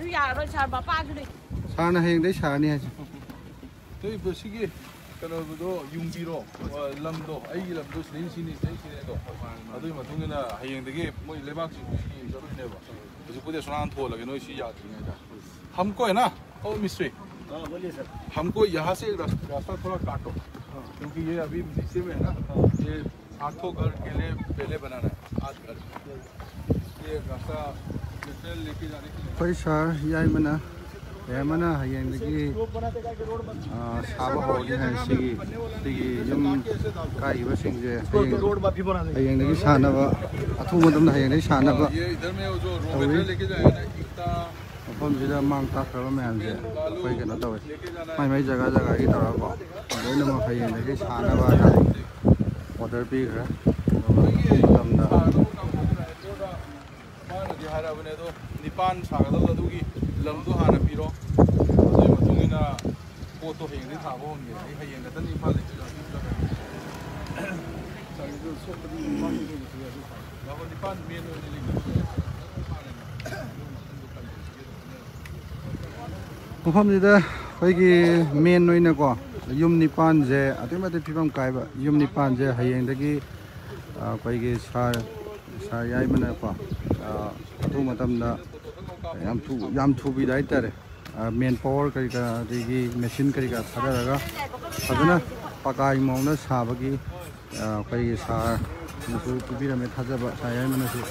ꯁꯥꯔꯁꯨ ꯌꯥꯔꯣꯏ ꯁꯥꯔ ꯃꯄꯥꯁꯨ ꯂꯩ ꯁꯥꯔꯅ ꯍꯌꯦꯡꯗꯩ ꯁꯥꯔꯅꯤ ꯍꯥꯏꯁꯦ 저희 시기 그래도 융비로 람도 아이 람도 스네시니 스네시네도 아도이 마통이나 하영되게 뭐 레박지 시기 저러네 봐 그래서 그때 소난 토라게 너시 야지네다 हमको है ना ओ मिस्त्री बोलिए सर हमको यहाँ से रास्ता थोड़ा काटो क्योंकि ये अभी नीचे में है ना ये 8 घर के लिए पहले बनाना है 8 घर ये रास्ता लेके जाने के लिए कोई सर याई मना यामना हयेंदगी साबा होली है सिगी यम काइबा सिंजे रोड बापी बना दे हयेंदगी सानबा अथु मतम हयेंदगी सानबा ये इधर में वो जो रो मटेरियल लेके जाएगा ना इतना मफमसिदा मांग ताखरबा मयामसे कोई केनो तवे माइ जगह जगह की तराको लोइनम हयेंदगी सानबा ऑर्डर पीखरे मतमदा हाराबने तो निपान सागदबदुगी लमदो हाना पीरो अदुई मतुंगिना पोतो हेंगदि थाबो होंगे आई हयेंग तन इफाल ले सागदो सोपदि बाबो निपान मेन ओने लिंग मफमसिदा खैगी मेन ओइनको युम निपान जे अतुमते फिबम काइबा युम निपान जे हयेंदगी खैगी सार याई मनको अथु मतमदा याम थुबीदा हाइतारे मेन पावर करिका देगी मशीन करिका थादरगा फजना पकाई मौना साबगी खैगी सार मुसु पिबिरमे थाजबा सायाई मनसु